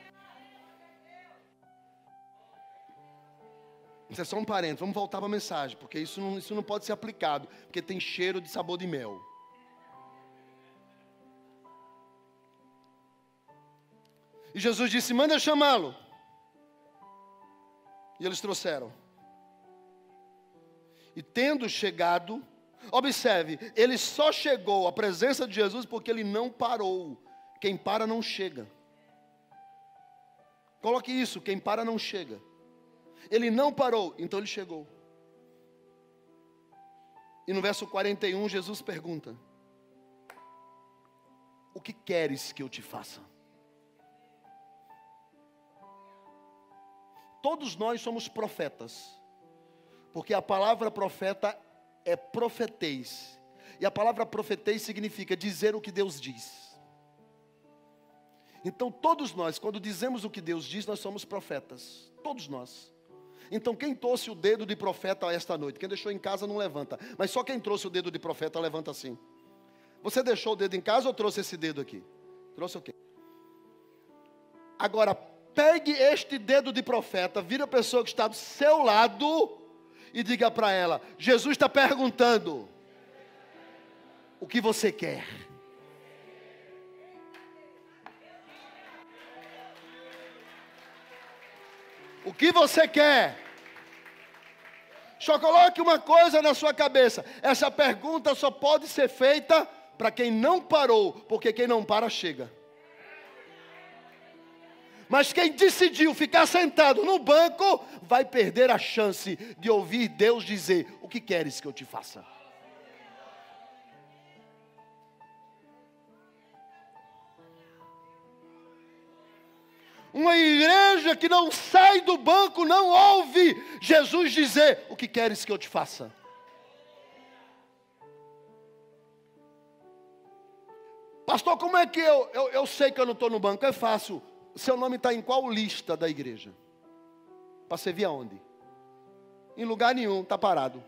Isso é só um parênteses, vamos voltar para a mensagem, porque isso não pode ser aplicado, porque tem cheiro de sabor de mel. E Jesus disse, manda chamá-lo. E eles trouxeram. E tendo chegado, Observe, ele só chegou à presença de Jesus porque ele não parou. Quem para não chega. Coloque isso, quem para não chega. Ele não parou, então ele chegou. E no verso 41, Jesus pergunta: o que queres que eu te faça? Todos nós somos profetas, porque a palavra profeta é profetês, e a palavra profetês significa dizer o que Deus diz. Então todos nós, quando dizemos o que Deus diz, nós somos profetas, todos nós. Então quem trouxe o dedo de profeta esta noite? Quem deixou em casa não levanta, mas só quem trouxe o dedo de profeta levanta assim. Você deixou o dedo em casa ou trouxe esse dedo aqui? Trouxe o quê? Agora pegue este dedo de profeta, vira a pessoa que está do seu lado e diga para ela: Jesus está perguntando, o que você quer? O que você quer? Só coloque uma coisa na sua cabeça: essa pergunta só pode ser feita para quem não parou, porque quem não para chega. Mas quem decidiu ficar sentado no banco vai perder a chance de ouvir Deus dizer: o que queres que eu te faça? Uma igreja que não sai do banco não ouve Jesus dizer: o que queres que eu te faça? Pastor, como é que eu sei que eu não estou no banco? É fácil. Seu nome está em qual lista da igreja? Para servir aonde? Em lugar nenhum, está parado.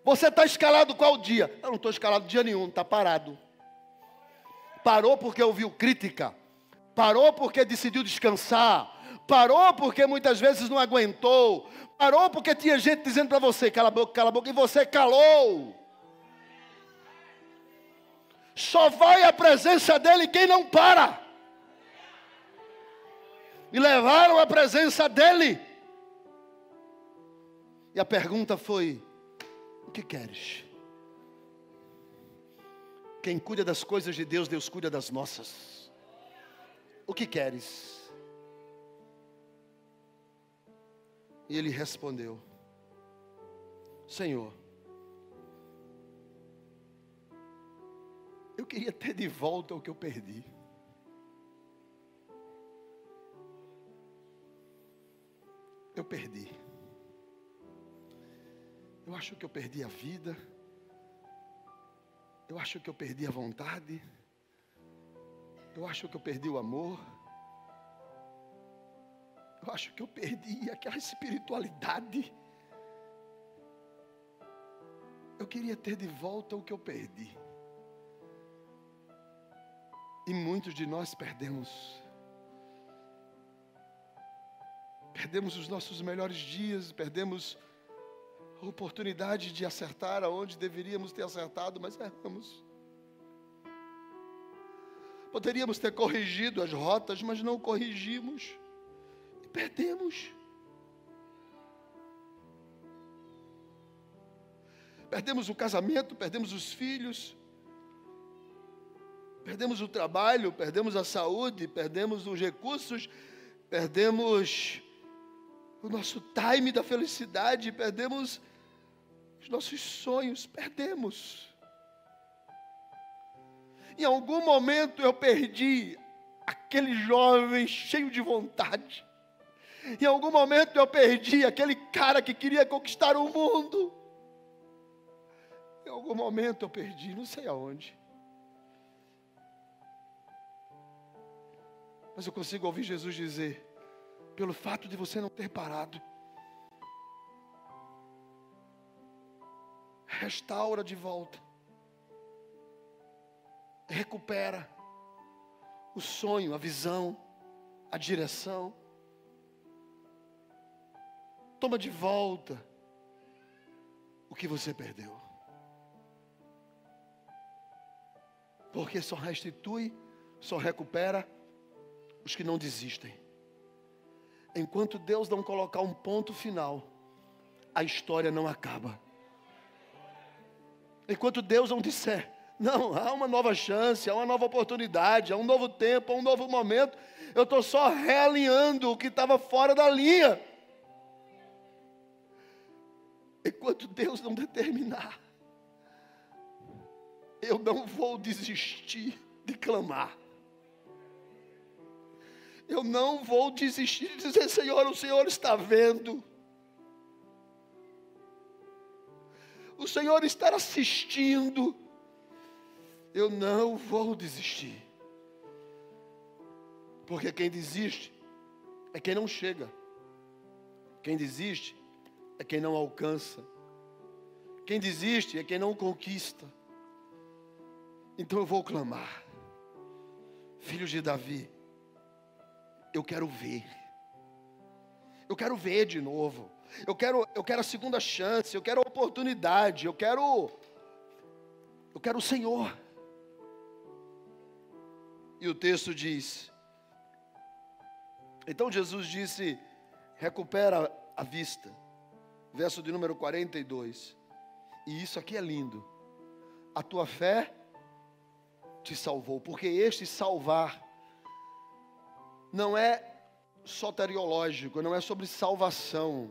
Você está escalado qual dia? Eu não estou escalado dia nenhum, está parado. Parou porque ouviu crítica. Parou porque decidiu descansar. Parou porque muitas vezes não aguentou. Parou porque tinha gente dizendo para você: cala a boca, e você calou. Só vai à presença dele quem não para. E levaram a presença dele. E a pergunta foi: o que queres? Quem cuida das coisas de Deus, Deus cuida das nossas. O que queres? E ele respondeu: Senhor, eu queria ter de volta o que eu perdi. Eu perdi. Eu acho que eu perdi a vida. Eu acho que eu perdi a vontade. Eu acho que eu perdi o amor. Eu acho que eu perdi aquela espiritualidade. Eu queria ter de volta o que eu perdi. E muitos de nós perdemos. Perdemos os nossos melhores dias, perdemos a oportunidade de acertar aonde deveríamos ter acertado, mas erramos. Poderíamos ter corrigido as rotas, mas não corrigimos. E perdemos. Perdemos o casamento, perdemos os filhos. Perdemos o trabalho, perdemos a saúde, perdemos os recursos, perdemos o nosso time da felicidade, perdemos os nossos sonhos, perdemos. Em algum momento eu perdi aquele jovem cheio de vontade. Em algum momento eu perdi aquele cara que queria conquistar o mundo. Em algum momento eu perdi, não sei aonde. Mas eu consigo ouvir Jesus dizer: pelo fato de você não ter parado, restaura de volta, recupera o sonho, a visão, a direção, toma de volta o que você perdeu, porque só restitui, só recupera os que não desistem. Enquanto Deus não colocar um ponto final, a história não acaba. Enquanto Deus não disser, não, há uma nova chance, há uma nova oportunidade, há um novo tempo, há um novo momento, eu estou só realinhando o que estava fora da linha. Enquanto Deus não determinar, eu não vou desistir de clamar. Eu não vou desistir de dizer, Senhor, o Senhor está vendo. O Senhor está assistindo. Eu não vou desistir. Porque quem desiste é quem não chega. Quem desiste é quem não alcança. Quem desiste é quem não conquista. Então eu vou clamar. Filhos de Davi, eu quero ver. Eu quero ver de novo. Eu quero a segunda chance, eu quero a oportunidade, eu quero o Senhor. E o texto diz, então Jesus disse, recupera a vista. Verso de número 42. E isso aqui é lindo. A tua fé te salvou. Porque este salvar não é soteriológico, não é sobre salvação.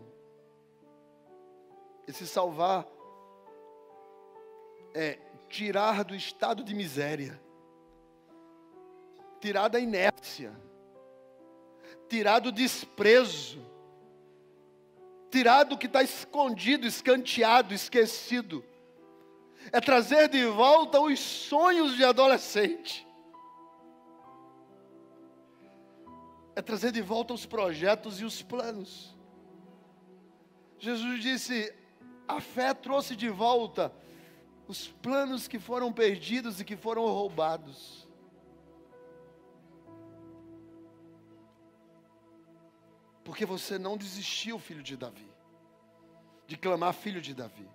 Esse salvar é tirar do estado de miséria, tirar da inércia, tirar do desprezo, tirar do que está escondido, escanteado, esquecido. É trazer de volta os sonhos de adolescente. É trazer de volta os projetos e os planos. Jesus disse, a fé trouxe de volta os planos que foram perdidos e que foram roubados. Porque você não desistiu, filho de Davi, de clamar filho de Davi.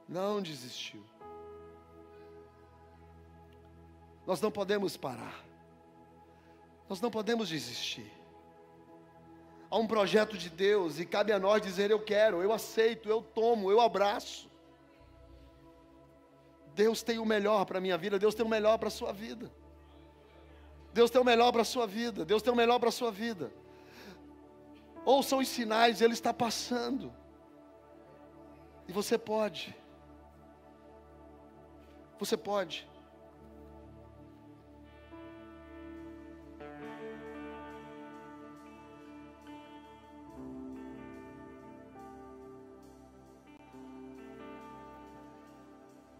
Não desistiu. Nós não podemos parar. Nós não podemos desistir. Há um projeto de Deus e cabe a nós dizer, eu quero, eu aceito, eu tomo, eu abraço. Deus tem o melhor para a minha vida, Deus tem o melhor para a sua vida. Deus tem o melhor para a sua vida, Deus tem o melhor para a sua vida. Ouçam os sinais, Ele está passando. E você pode. Você pode.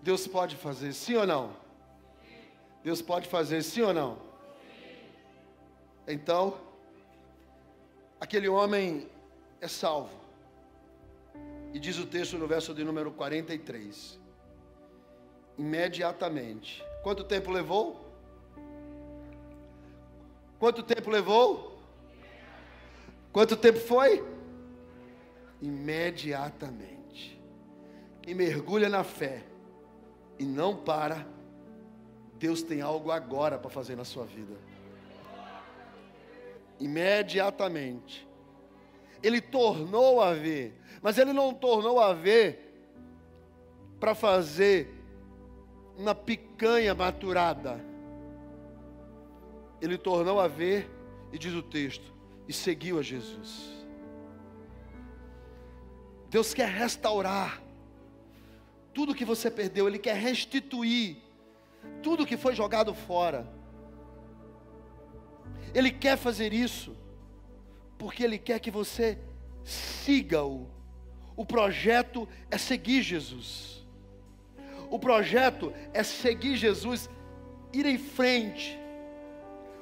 Deus pode fazer sim ou não? Deus pode fazer sim ou não? Então, aquele homem é salvo. E diz o texto no verso de número 43. Imediatamente. Quanto tempo levou? Quanto tempo levou? Quanto tempo foi? Imediatamente. Quem mergulha na fé e não para, Deus tem algo agora para fazer na sua vida. Imediatamente. Ele tornou a ver, mas ele não tornou a ver para fazer uma picanha maturada. Ele tornou a ver, e diz o texto, e seguiu a Jesus. Deus quer restaurar tudo que você perdeu, Ele quer restituir tudo que foi jogado fora. Ele quer fazer isso, porque Ele quer que você siga-o. O projeto é seguir Jesus. O projeto é seguir Jesus, ir em frente.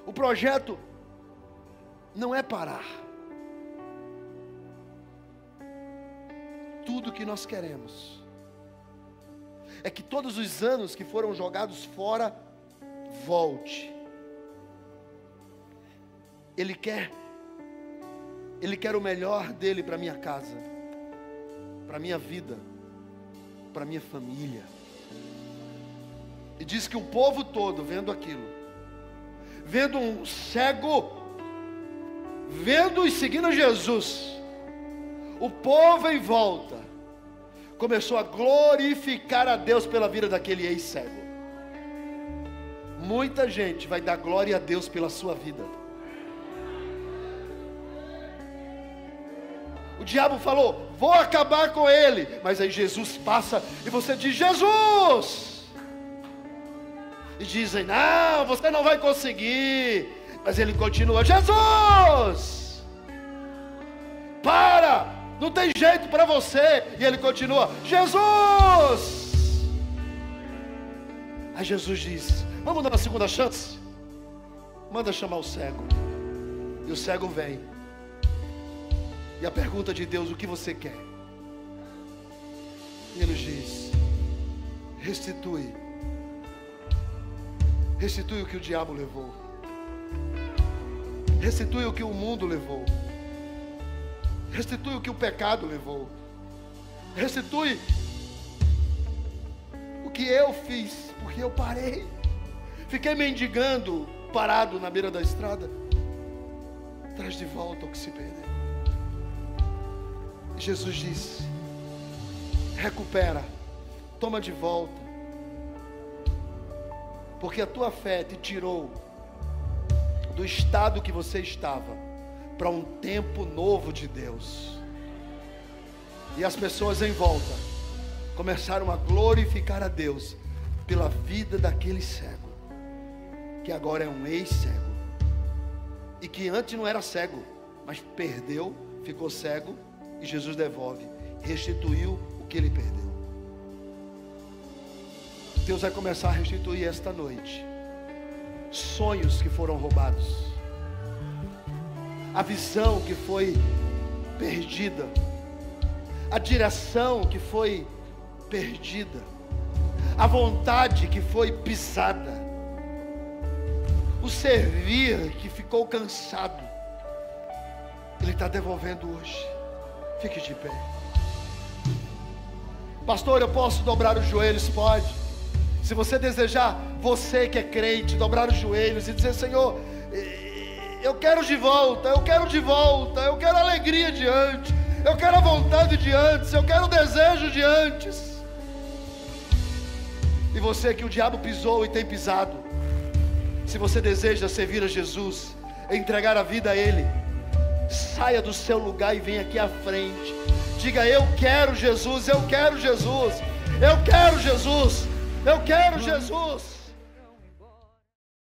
O projeto não é parar. Tudo que nós queremos é que todos os anos que foram jogados fora, volte. Ele quer o melhor dele para minha casa, para minha vida, para minha família. E diz que o povo todo vendo aquilo, vendo um cego vendo e seguindo Jesus, o povo em volta começou a glorificar a Deus pela vida daquele ex-cego. Muita gente vai dar glória a Deus pela sua vida. O diabo falou: vou acabar com ele. Mas aí Jesus passa e você diz: Jesus! E dizem: não, você não vai conseguir. Mas ele continua: Jesus! Para! Não tem jeito para você. E ele continua: Jesus! Aí Jesus diz: vamos dar uma segunda chance? Manda chamar o cego. E o cego vem. E a pergunta de Deus: o que você quer? E ele diz: restitui. Restitui o que o diabo levou. Restitui o que o mundo levou. Restitui o que o pecado levou. Restitui o que eu fiz, porque eu parei. Fiquei mendigando, parado na beira da estrada. Traz de volta o que se perdeu. E Jesus diz: recupera, toma de volta, porque a tua fé te tirou do estado que você estava para um tempo novo de Deus. E as pessoas em volta começaram a glorificar a Deus pela vida daquele cego, que agora é um ex-cego, e que antes não era cego, mas perdeu, ficou cego, e Jesus devolve, restituiu o que ele perdeu. Deus vai começar a restituir esta noite sonhos que foram roubados, a visão que foi perdida, a direção que foi perdida, a vontade que foi pisada, o servir que ficou cansado. Ele está devolvendo hoje. Fique de pé. Pastor, eu posso dobrar os joelhos? Pode. Se você desejar, você que é crente, dobrar os joelhos e dizer: Senhor, eu quero de volta, eu quero de volta, eu quero a alegria de antes, eu quero a vontade de antes, eu quero o desejo de antes. E você que o diabo pisou e tem pisado, se você deseja servir a Jesus, entregar a vida a Ele, saia do seu lugar e venha aqui à frente. Diga: eu quero Jesus, eu quero Jesus, eu quero Jesus, eu quero Jesus.